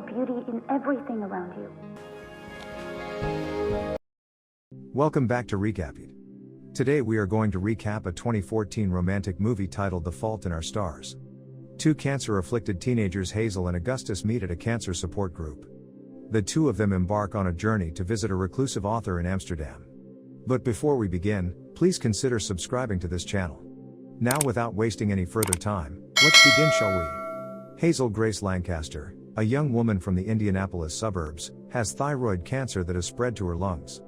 the beauty in everything around you. Welcome back to Recap It. Today we are going to recap a 2014 romantic movie titled The Fault in Our Stars. Two cancer-afflicted teenagers Hazel and Augustus meet at a cancer support group. The two of them embark on a journey to visit a reclusive author in Amsterdam. But before we begin, please consider subscribing to this channel. Now without wasting any further time, let's begin, shall we? Hazel Grace Lancaster, a young woman from the Indianapolis suburbs, has thyroid cancer that has spread to her lungs.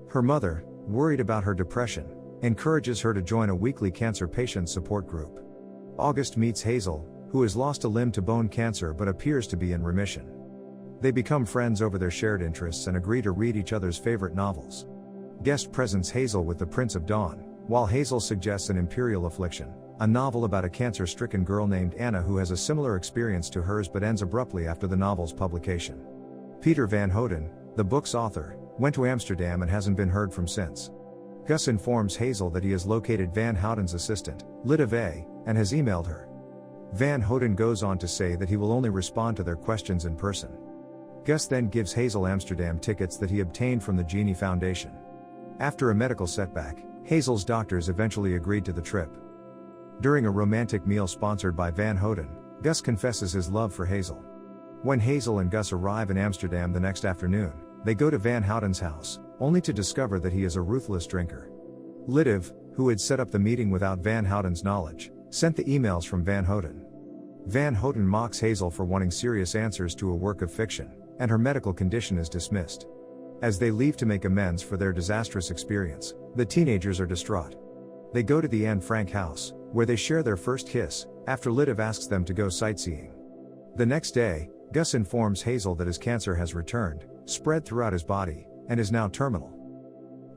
Her mother, worried about her depression, encourages her to join a weekly cancer patient support group. August meets Hazel, who has lost a limb to bone cancer but appears to be in remission. They become friends over their shared interests and agree to read each other's favorite novels. Guest presents Hazel with The Prince of Dawn, while Hazel suggests An Imperial Affliction, a novel about a cancer-stricken girl named Anna who has a similar experience to hers but ends abruptly after the novel's publication. Peter Van Houten, the book's author, went to Amsterdam and hasn't been heard from since. Gus informs Hazel that he has located Van Houten's assistant, Lida Vey, and has emailed her. Van Houten goes on to say that he will only respond to their questions in person. Gus then gives Hazel Amsterdam tickets that he obtained from the Genie Foundation. After a medical setback, Hazel's doctors eventually agreed to the trip. During a romantic meal sponsored by Van Houten, Gus confesses his love for Hazel. When Hazel and Gus arrive in Amsterdam the next afternoon, they go to Van Houten's house, only to discover that he is a ruthless drinker. Lidiv, who had set up the meeting without Van Houten's knowledge, sent the emails from Van Houten. Van Houten mocks Hazel for wanting serious answers to a work of fiction, and her medical condition is dismissed. As they leave to make amends for their disastrous experience, the teenagers are distraught. They go to the Anne Frank house, where they share their first kiss, after Lidiv asks them to go sightseeing. The next day, Gus informs Hazel that his cancer has returned, spread throughout his body, and is now terminal.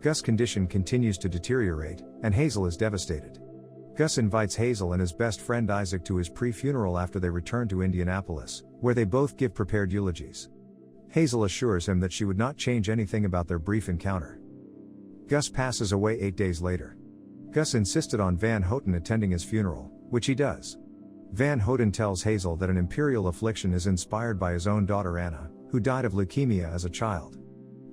Gus' condition continues to deteriorate, and Hazel is devastated. Gus invites Hazel and his best friend Isaac to his pre-funeral after they return to Indianapolis, where they both give prepared eulogies. Hazel assures him that she would not change anything about their brief encounter. Gus passes away 8 days later. Gus insisted on Van Houten attending his funeral, which he does. Van Houten tells Hazel that An Imperial Affliction is inspired by his own daughter Anna, who died of leukemia as a child.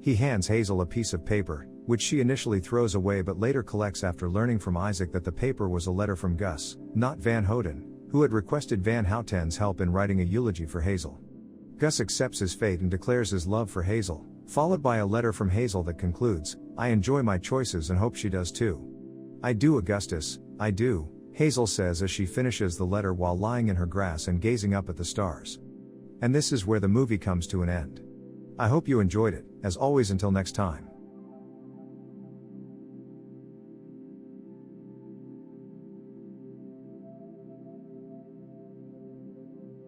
He hands Hazel a piece of paper, which she initially throws away but later collects after learning from Isaac that the paper was a letter from Gus, not Van Houten, who had requested Van Houten's help in writing a eulogy for Hazel. Gus accepts his fate and declares his love for Hazel, followed by a letter from Hazel that concludes, "I enjoy my choices and hope she does too." "I do, Augustus, I do," Hazel says as she finishes the letter while lying in her grass and gazing up at the stars. And this is where the movie comes to an end. I hope you enjoyed it. As always, until next time.